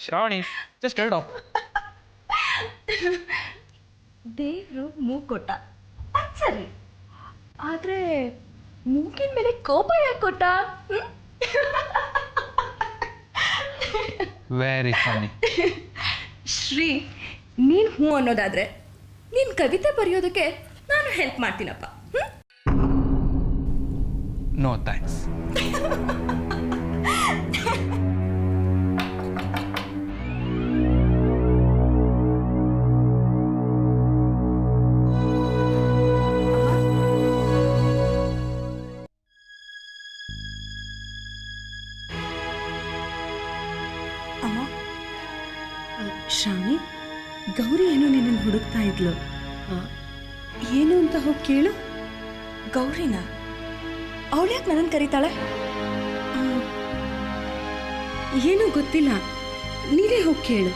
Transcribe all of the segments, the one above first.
Shravani just ಹೇಳ್ಡೋ. ದೇವ್ರು ಮೂಗು ಕೊಟ್ಟ, ಅದ್ ಸರಿ. ಆದ್ರೆ ಮೂಗಿನ ಮೇಲೆ ಕೋಪ ಯಾಕೆ ಕೊಟ್ಟ? ವೆರಿ ಫನಿ. ಶ್ರೀ, ನೀನು ಹ್ಞೂ ಅನ್ನೋದಾದ್ರೆ ನೀನು ಕವಿತೆ ಬರೆಯೋದಕ್ಕೆ ನಾನು ಹೆಲ್ಪ್ ಮಾಡ್ತೀನಪ್ಪ. No thanks. ಅಮ್ಮ, ಶ್ರಾವಣಿ, ಗೌರಿ ಏನೋ ನಿನ್ನನ್ನು ಹುಡುಕ್ತಾ ಇದ್ಲು. ಏನು ಅಂತ ಹೋಗಿ ಕೇಳು. ಗೌರಿನ? ಅವಳ್ಯಾಕೆ ನನ್ನನ್ನು ಕರೀತಾಳೆ? ಏನೂ ಗೊತ್ತಿಲ್ಲ, ನೀನೇ ಹೋಗಿ ಕೇಳು.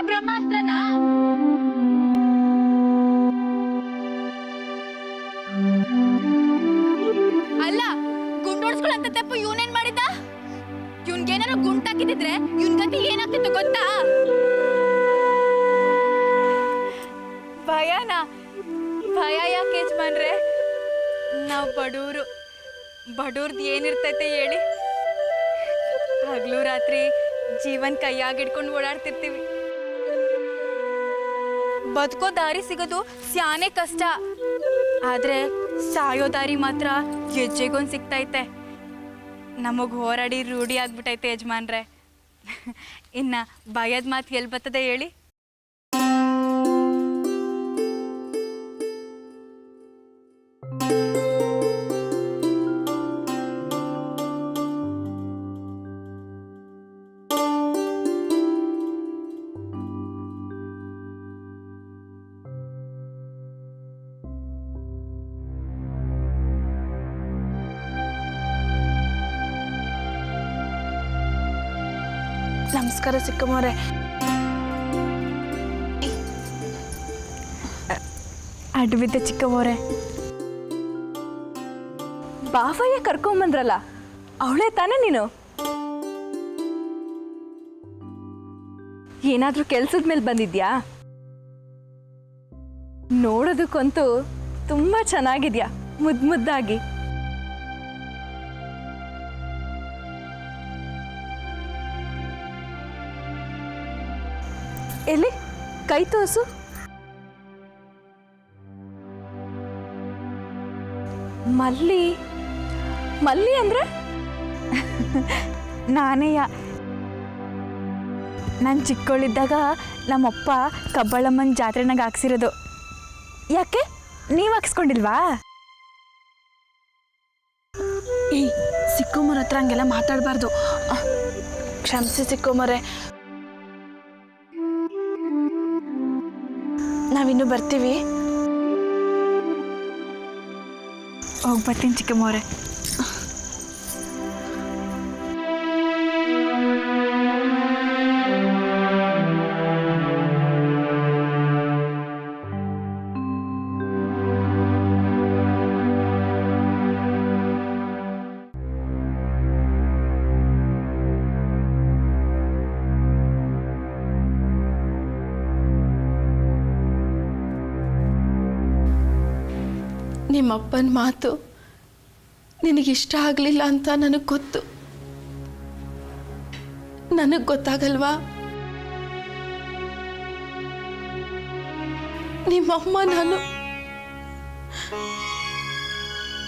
ಬ್ರಹ್ಮಾಸ್ತ್ರನಾ? ಅಲ್ಲ, ಗುಂಡೋಡ್ಸ್ಕೊಳ್ಳಂತ ತಪ್ಪು ಇವನೇನ್ ಮಾಡಿದ್ದ? ಇವನ್ಗೇನಾರು ಗುಂಟಾಕಿದ್ರೆ ಇವನ್ ಗತಿ ಏನಾಗ್ತಿತ್ತು ಗೊತ್ತಾ? ಭಯನಾ? ಭಯ ಯಾಕೆ ಯಜಮಾನ್ರೆ? ನಾವು ಬಡೂರ್ದು ಏನಿರ್ತೈತೆ ಹೇಳಿ? ಹಗಲು ರಾತ್ರಿ ಜೀವನ್ ಕೈಯಾಗಿಡ್ಕೊಂಡು ಓಡಾಡ್ತಿರ್ತೀವಿ. ಬದುಕೋ ದಾರಿ ಸಿಗೋದು ಸ್ಯಾನೆ ಕಷ್ಟ, ಆದ್ರೆ ಸಾಯೋ ದಾರಿ ಮಾತ್ರ ಹೆಜ್ಜೆಗೊಂದು ಸಿಗ್ತೈತೆ. ನಮಗ್ ಹೋರಾಡಿ ರೂಢಿ ಆಗ್ಬಿಟ್ಟೈತೆ ಯಜಮಾನ್ರೆ. ಇನ್ನ ಭಯದ ಮಾತು ಎಲ್ಲಿ ಬರ್ತದೆ ಹೇಳಿ? ನಮಸ್ಕಾರ ಚಿಕ್ಕಮ್ಮವ್ರೆ. ಅಡ್ಬಿದ್ದೆ ಚಿಕ್ಕಮ್ಮವ್ರೆ. ಬಾವಯ್ಯ ಕರ್ಕೊಂಬಂದ್ರಲ್ಲ, ಅವಳೇ ತಾನೇ ನೀನು? ಏನಾದ್ರೂ ಕೆಲ್ಸದ ಮೇಲೆ ಬಂದಿದ್ಯಾ? ನೋಡೋದಕ್ಕಂತೂ ತುಂಬಾ ಚೆನ್ನಾಗಿದ್ಯಾ, ಮುದ್ದಾಗಿ. ಎಲ್ಲಿ ಕೈ ತೋರ್ಸು. ಮಲ್ಲಿ ಮಲ್ಲಿ ಅಂದರೆ ನಾನೇಯ. ನಾನು ಚಿಕ್ಕವಳಿದ್ದಾಗ ನಮ್ಮಪ್ಪ ಕಬ್ಬಾಳಮ್ಮನ ಜಾತ್ರೆನಾಗ ಹಾಕ್ಸಿರೋದು. ಯಾಕೆ ನೀವು ಹಾಕ್ಸ್ಕೊಂಡಿಲ್ವಾ? ಈ ಸಿಕ್ಕುಮರ ಹತ್ರ ಹಂಗೆಲ್ಲ ಮಾತಾಡಬಾರ್ದು. ಕ್ಷಮಿಸಿ ಸಿಕ್ಕುಮರೆ, ನಾವಿನ್ನು ಬರ್ತೀವಿ. ಹೋಗಿ ಬರ್ತೀನಿ ಚಿಕ್ಕಮ್ಮವ್ರೆ. ನಿಮ್ಮಪ್ಪನ ಮಾತು ನಿನಗಿಷ್ಟ ಆಗಲಿಲ್ಲ ಅಂತ ನನಗೆ ಗೊತ್ತು. ನನಗೆ ಗೊತ್ತಾಗಲ್ವಾ? ನಿಮ್ಮಮ್ಮ ನಾನು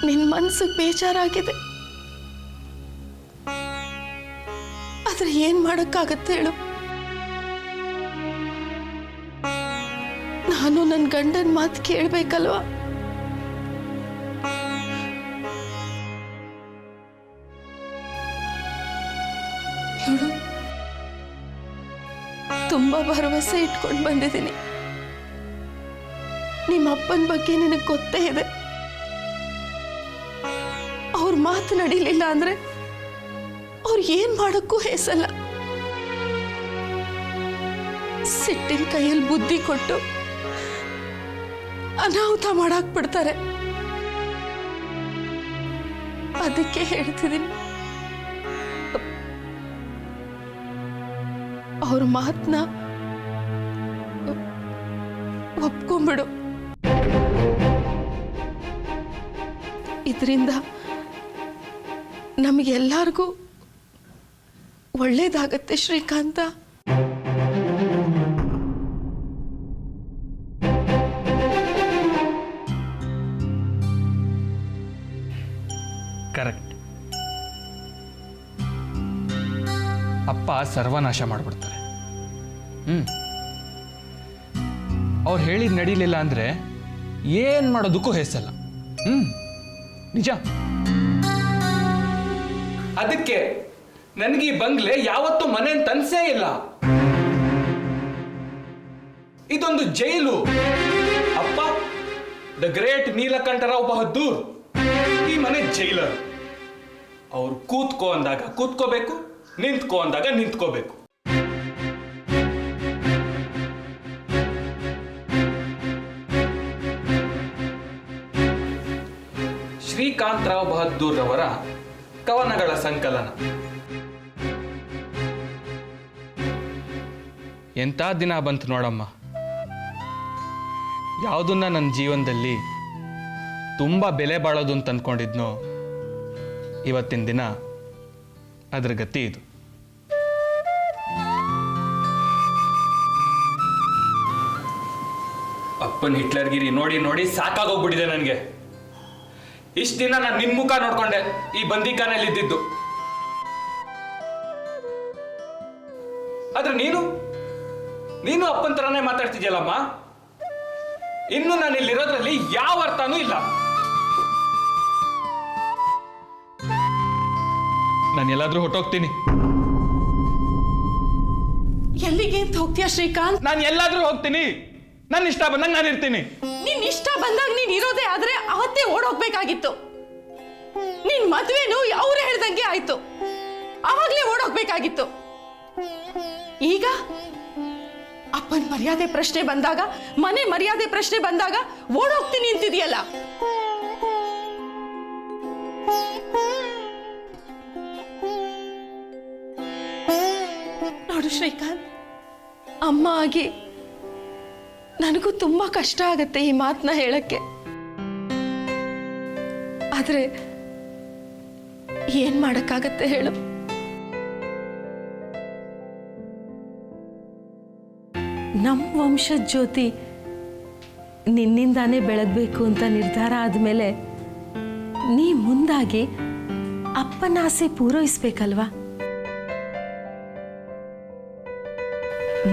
ನಿನ್ನ ಮನಸ್ಸಿಗೆ ಬೇಜಾರಾಗಿದೆ. ಆದ್ರೆ ಏನು ಮಾಡೋಕ್ಕಾಗತ್ತೆ ಹೇಳು? ನಾನು ನನ್ನ ಗಂಡನ ಮಾತು ಕೇಳಬೇಕಲ್ವಾ? ನೋಡು, ತುಂಬಾ ಭರವಸೆ ಇಟ್ಕೊಂಡು ಬಂದಿದ್ದೀನಿ. ನಿಮ್ಮ ಅಪ್ಪನ ಬಗ್ಗೆ ನಿನಗೆ ಗೊತ್ತೇ ಇದೆ. ಅವ್ರ ಮಾತು ನಡೀಲಿಲ್ಲ ಅಂದ್ರೆ ಅವ್ರು ಏನ್ ಮಾಡೋಕ್ಕೂ ಹೇಸಲ್ಲ. ಸಿಟ್ಟಿನ ಕೈಯಲ್ಲಿ ಬುದ್ಧಿ ಕೊಟ್ಟು ಅನಾಹುತ ಮಾಡಾಕ್ ಬಿಡ್ತಾರೆ. ಅದಕ್ಕೆ ಹೇಳ್ತಿದ್ದೀನಿ, ಅವ್ರ ಮಾತನ್ನ ಒಪ್ಕೊಂಬಿಡು. ಇದರಿಂದ ನಮಗೆಲ್ಲರಿಗೂ ಒಳ್ಳೇದಾಗತ್ತೆ ಶ್ರೀಕಾಂತ. ಕರೆಕ್ಟ್. ಅಪ್ಪ ಸರ್ವನಾಶ ಮಾಡಿಬಿಡ್ತಾರೆ. ಅವ್ರು ಹೇಳಿದ್ ನಡೀಲಿಲ್ಲ ಅಂದ್ರೆ ಏನ್ ಮಾಡೋದಕ್ಕೂ ಹೆಸಲ್ಲ. ನಿಜ. ಅದಕ್ಕೆ ನನಗೆ ಈ ಬಂಗ್ಲೆ ಯಾವತ್ತೂ ಮನೆ ಅಂತ ಅನ್ಸೇ ಇಲ್ಲ. ಇದೊಂದು ಜೈಲು. ಅಪ್ಪ ದ ಗ್ರೇಟ್ ನೀಲಕಂಠರಾವ್ ಬಹದ್ದೂರ್ ಈ ಮನೆ ಜೈಲರ್. ಅವ್ರು ಕೂತ್ಕೋ ಅಂದಾಗ ಕೂತ್ಕೋಬೇಕು, ನಿಂತ್ಕೋ ಅಂದಾಗ ನಿಂತ್ಕೋಬೇಕು. ಶ್ರೀಕಾಂತರಾವ್ ಬಹದ್ದೂರ್ ಅವರ ಕವನಗಳ ಸಂಕಲನ. ಎಂಥ ದಿನ ಬಂತು ನೋಡಮ್ಮ. ಯಾವುದನ್ನ ನನ್ನ ಜೀವನದಲ್ಲಿ ತುಂಬ ಬೆಲೆ ಬಾಳೋದು ಅಂತ ಅಂದ್ಕೊಂಡಿದ್ನೋ, ಇವತ್ತಿನ ದಿನ ಅದ್ರ ಗತಿ ಇದು. ಅಪ್ಪನ ಹಿಟ್ಲರ್ಗಿರಿ ನೋಡಿ ನೋಡಿ ಸಾಕಾಗೋಗ್ಬಿಟ್ಟಿದೆ ನನಗೆ. ಇಷ್ಟು ದಿನ ನಾನು ನಿನ್ ಮುಖ ನೋಡ್ಕೊಂಡೆ ಈ ಬಂದಿಖಾನೆಯಲ್ಲಿ ಇದ್ದಿದ್ದು. ಆದ್ರೆ ನೀನು ಅಪ್ಪನ ತರನೇ ಮಾತಾಡ್ತಿದ್ಯಲ್ಲಮ್ಮ. ಇನ್ನು ನಾನು ಇಲ್ಲಿರೋದ್ರಲ್ಲಿ ಯಾವ ಅರ್ಥನೂ ಇಲ್ಲ. ನಾನು ಎಲ್ಲಾದ್ರೂ ಹೊಟ್ಟೋಗ್ತೀನಿ. ಎಲ್ಲಿಗೆ ಅಂತ ಹೋಗ್ತೀಯಾ ಶ್ರೀಕಾಂತ್? ನಾನು ಎಲ್ಲಾದ್ರೂ ಹೋಗ್ತೀನಿ. ನನ್ನ ಇಷ್ಟ ಬಂದಾಗ ನಾನು ಇರ್ತೀನಿ. ನಿನ್ ಇಷ್ಟ ಬಂದಾಗ ನೀನ್ ಇರೋದೇ ಆದ್ರೆ ಅವತ್ತೇ ಓಡೋಗ್ಬೇಕಾಗಿತ್ತು. ನಿನ್ ಮದ್ವೆನು ಅವ್ರು ಹೇಳ್ದಂಗೆ ಆಯ್ತು, ಅವಾಗ್ಲೇ ಓಡೋಗ್ಬೇಕಾಗಿತ್ತು. ಈಗ ಅಪ್ಪನ ಮರ್ಯಾದೆ ಪ್ರಶ್ನೆ ಬಂದಾಗ, ಮನೆ ಮರ್ಯಾದೆ ಪ್ರಶ್ನೆ ಬಂದಾಗ ಓಡೋಗ್ತೀನಿ ಅಂತಿದೆಯಲ್ಲ. ನೋಡು ಶ್ರೀಕಾಂತ್, ಅಮ್ಮ ಆಗಿ ನನಗೂ ತುಂಬಾ ಕಷ್ಟ ಆಗತ್ತೆ ಈ ಮಾತನ್ನ ಹೇಳಕ್ಕೆ. ಆದ್ರೆ ಏನ್ ಮಾಡಕ್ಕಾಗತ್ತೆ ಹೇಳು? ನಮ್ಮ ವಂಶದ ಜ್ಯೋತಿ ನಿನ್ನಿಂದಾನೇ ಬೆಳಗ್ಬೇಕು ಅಂತ ನಿರ್ಧಾರ ಆದ್ಮೇಲೆ ನೀ ಮುಂದಾಗಿ ಅಪ್ಪನ ಆಸೆ ಪೂರೈಸ್ಬೇಕಲ್ವಾ?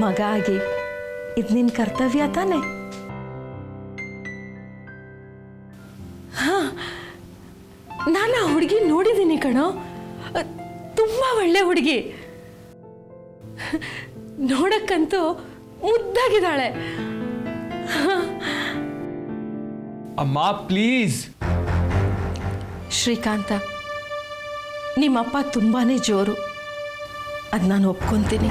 ಮಗ ಆಗಿ ಇದು ನಿನ್ನ ಕರ್ತವ್ಯ ತಾನೆ? ಹಾ, ನಾನು ಆ ಹುಡುಗಿ ನೋಡಿದ್ದೀನಿ ಕಣೋ. ತುಂಬಾ ಒಳ್ಳೆ ಹುಡುಗಿ, ನೋಡಕ್ಕಂತೂ ಮುದ್ದಾಗಿದ್ದಾಳೆ. ಅಮ್ಮ ಪ್ಲೀಸ್. ಶ್ರೀಕಾಂತ, ನಿಮ್ಮಪ್ಪ ತುಂಬಾನೇ ಜೋರು, ಅದು ನಾನು ಒಪ್ಕೊಂತೀನಿ.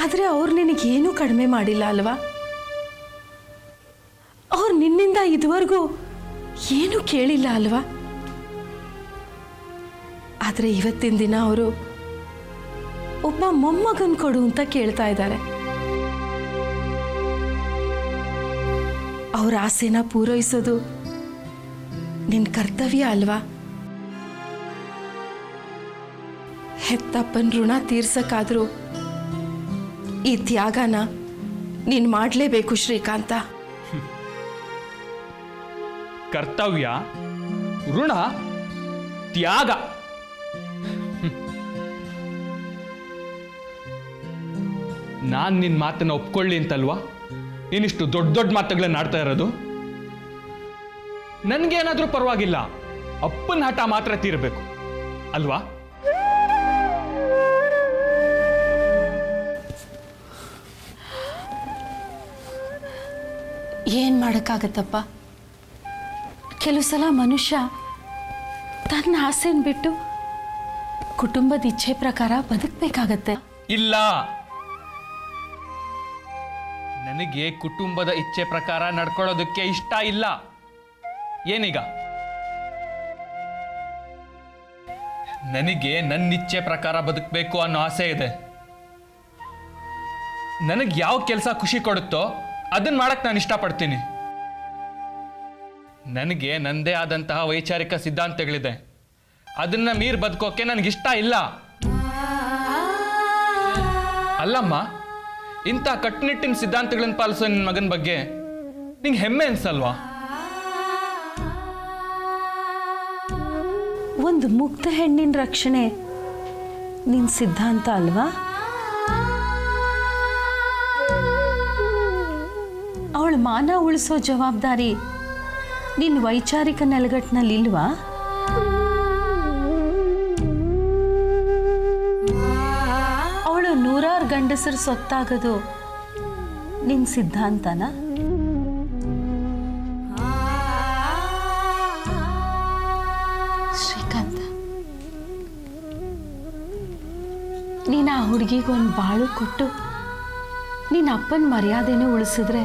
ಆದರೆ ಅವ್ರು ನಿನಗೇನೂ ಕಡಿಮೆ ಮಾಡಿಲ್ಲ ಅಲ್ವಾ? ಅವ್ರು ನಿನ್ನಿಂದ ಇದುವರೆಗೂ ಏನೂ ಕೇಳಿಲ್ಲ ಅಲ್ವಾ? ಆದರೆ ಇವತ್ತಿನ ದಿನ ಅವರು ಒಬ್ಬ ಮೊಮ್ಮಗನ್ ಕೊಡು ಅಂತ ಕೇಳ್ತಾ ಇದ್ದಾರೆ. ಅವ್ರ ಆಸೆನ ಪೂರೈಸೋದು ನಿನ್ನ ಕರ್ತವ್ಯ ಅಲ್ವಾ? ಹೆತ್ತಪ್ಪನ ಋಣ ತೀರ್ಸಕ್ಕಾದ್ರೂ ಈ ತ್ಯಾಗನ ನೀನು ಮಾಡಲೇಬೇಕು ಶ್ರೀಕಾಂತ. ಕರ್ತವ್ಯ, ಋಣ, ತ್ಯಾಗ. ನಾನು ನಿನ್ನ ಮಾತನ್ನ ಒಪ್ಕೊಳ್ಳಿ ಅಂತಲ್ವಾ ನೀನಿಷ್ಟು ದೊಡ್ಡ ದೊಡ್ಡ ಮಾತುಗಳನ್ನ ಆಡ್ತಾ ಇರೋದು? ನನಗೇನಾದ್ರೂ ಪರವಾಗಿಲ್ಲ, ಅಪ್ಪನ ಹಠ ಮಾತ್ರ ತೀರಬೇಕು ಅಲ್ವಾ? ಏನು ಮಾಡೋಕ್ಕಾಗತ್ತಪ್ಪ? ಕೆಲವು ಸಲ ಮನುಷ್ಯ ತನ್ನ ಆಸೆನ ಬಿಟ್ಟು ಕುಟುಂಬದ ಇಚ್ಛೆ ಪ್ರಕಾರ ಬದುಕಬೇಕಾಗತ್ತೆ. ಇಲ್ಲ, ನನಗೆ ಕುಟುಂಬದ ಇಚ್ಛೆ ಪ್ರಕಾರ ನಡ್ಕೊಳ್ಳೋದಕ್ಕೆ ಇಷ್ಟ ಇಲ್ಲ. ಏನೀಗ? ನನಗೆ ನನ್ನ ಇಚ್ಛೆ ಪ್ರಕಾರ ಬದುಕಬೇಕು ಅನ್ನೋ ಆಸೆ ಇದೆ. ನನಗೆ ಯಾವ ಕೆಲಸ ಖುಷಿ ಕೊಡುತ್ತೋ ಅದನ್ನ ಮಾಡಕ್ ನಾನು ಇಷ್ಟಪಡ್ತೀನಿ. ನನಗೆ ನಂದೇ ಆದಂತಹ ವೈಚಾರಿಕ ಸಿದ್ಧಾಂತಗಳಿದೆ, ಅದನ್ನ ಮೀರ್ ಬದುಕೋಕೆ ನನಗಿಷ್ಟ ಇಲ್ಲ. ಅಲ್ಲಮ್ಮ, ಇಂಥ ಕಟ್ಟುನಿಟ್ಟಿನ ಸಿದ್ಧಾಂತಗಳನ್ನ ಪಾಲಿಸೋ ನಿನ್ನ ಮಗನ ಬಗ್ಗೆ ನಿಂಗೆ ಹೆಮ್ಮೆ ಅನ್ಸಲ್ವಾ? ಒಂದು ಮುಗ್ಧ ಹೆಣ್ಣಿನ ರಕ್ಷಣೆ ನಿನ್ನ ಸಿದ್ಧಾಂತ ಅಲ್ವಾ? ಅವಳ ಮಾನ ಉಳಿಸೋ ಜವಾಬ್ದಾರಿ ನಿನ್ನ ವೈಚಾರಿಕ ನೆಲಗಟ್ಟಿನಲ್ಲಿ ಇಲ್ವಾ? ಅವಳು ನೂರಾರು ಗಂಡಸರು ಸೊತ್ತಾಗೋದು ನಿನ್ನ ಸಿದ್ಧಾಂತನ? ಶ್ರೀಕಾಂತ, ನೀನು ಆ ಹುಡುಗಿಗೆ ಒಂದು ಬಾಳು ಕೊಟ್ಟು ನಿನ್ನ ಅಪ್ಪನ ಮರ್ಯಾದೆನೇ ಉಳಿಸಿದ್ರೆ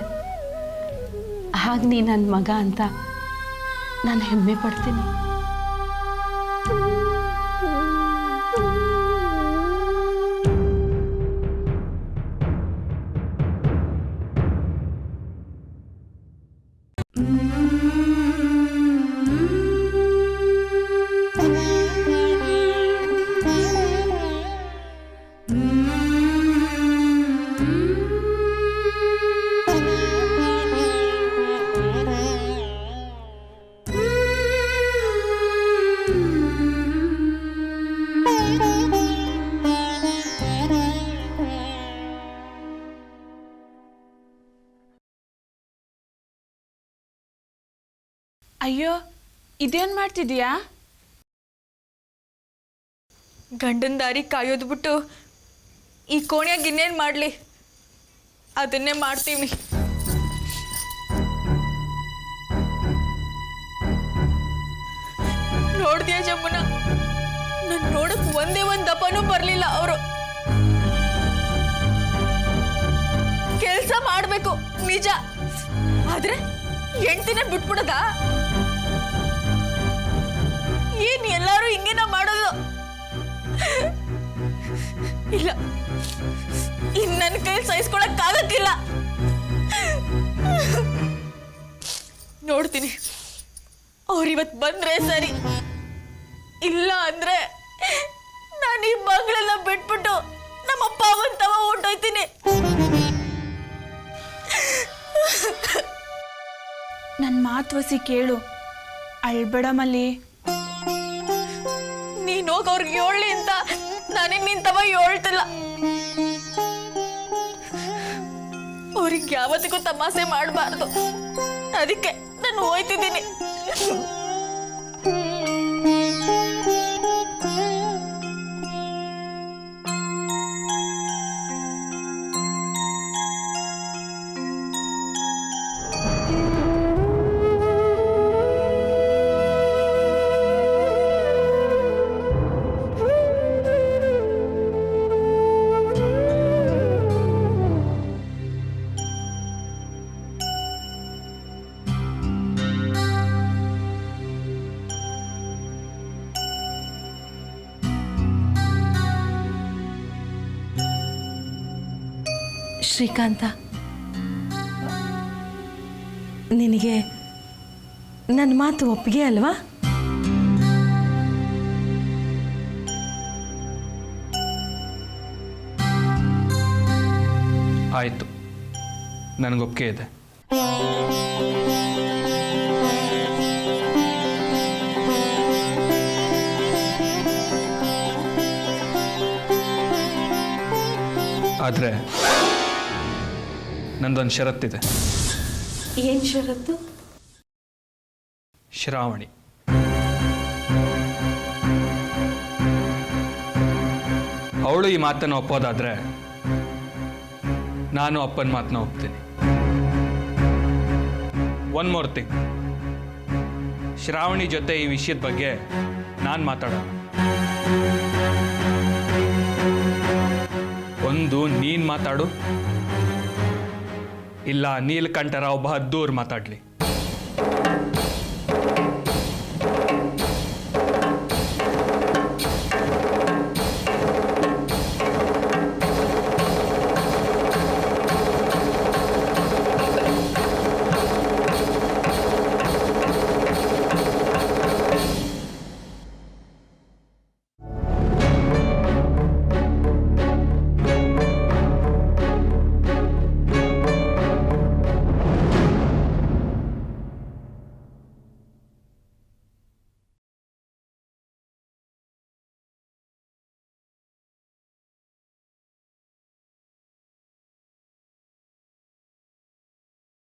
ಹಾಗೆ ನೀ ನನ್ನ ಮಗ ಅಂತ ನಾನು ಹೆಮ್ಮೆ ಪಡ್ತೀನಿ. ಅಯ್ಯೋ, ಇದೇನ್ ಮಾಡ್ತಿದೀಯಾ? ಗಂಡನ ದಾರಿ ಕಾಯೋದು ಬಿಟ್ಟು ಈ ಕೋಣೆಯಾಗ ಇನ್ನೇನು ಮಾಡಲಿ, ಅದನ್ನೇ ಮಾಡ್ತೀವಿ. ನೋಡ್ತೀಯ ಜಮ್ಮುನ, ನಾನು ನೋಡಕ್ ಒಂದೇ ಒಂದು ದಪ್ಪನೂ ಬರಲಿಲ್ಲ. ಅವರು ಕೆಲಸ ಮಾಡಬೇಕು ನಿಜ, ಆದ್ರೆ ಹೆಂಡ್ತಿನ ಬಿಟ್ಬಿಡದ? ಏನ್ ಎಲ್ಲರೂ ಹಿಂಗೇನ ಮಾಡೋದು? ಇಲ್ಲ, ಇನ್ ನನ್ನ ಕೈ ಸಹಿಸ್ಕೊಳಕ್ಕಾಗಕ್ಕಿಲ್ಲ. ನೋಡ್ತೀನಿ, ಅವ್ರಿವತ್ ಬಂದ್ರೆ ಸರಿ, ಇಲ್ಲ ಅಂದ್ರೆ ನಾನು ಈ ಮಗಳೆಲ್ಲ ಬಿಟ್ಬಿಟ್ಟು ನಮ್ಮಪ್ಪ ಅವನ್ ತವ ಹೊಂಟೋಯ್ತೀನಿ. ನನ್ನ ಮಾತುವಸಿ ಕೇಳು, ಅಳ್ಬೇಡ ಮಲ್ಲಿ. ನೀನ್ ಹೋಗಿ ಅವ್ರಿಗೆ ಹೇಳಿ ಅಂತ ನಾನೇನ್ ನಿಂತವ ಹೇಳ್ತಿಲ್ಲ. ಅವ್ರಿಗೆ ಯಾವತ್ತಿಗೂ ತಮಾಷೆ ಮಾಡಬಾರ್ದು, ಅದಕ್ಕೆ ನಾನು ಹೋಯ್ತಿದ್ದೀನಿ. ಶ್ರೀಕಾಂತ, ನಿನಗೆ ನನ್ನ ಮಾತು ಒಪ್ಪಿಗೆ ಅಲ್ವಾ? ಆಯಿತು, ನನಗೊಪ್ಪಿಗೆ ಇದೆ. ಆದರೆ ನಂದೊಂದು ಷರತ್ತಿದೆ. ಏನ್ ಷರತ್ತು? ಶ್ರಾವಣಿ, ಅವಳು ಈ ಮಾತನ್ನು ಒಪ್ಪೋದಾದ್ರೆ ನಾನು ಅಪ್ಪನ ಮಾತನ್ನ ಒಪ್ತೀನಿ. ಒನ್ ಮೋರ್ ಥಿಂಗ್, ಶ್ರಾವಣಿ ಜೊತೆ ಈ ವಿಷಯದ ಬಗ್ಗೆ ನಾನು ಮಾತಾಡೋಣ. ಒಂದು ನೀನು ಮಾತಾಡು, ಇಲ್ಲ ನೀಲಕಂಠರಾವ್ ಬಹದ್ದೂರ್ ಮಾತಾಡಲಿ.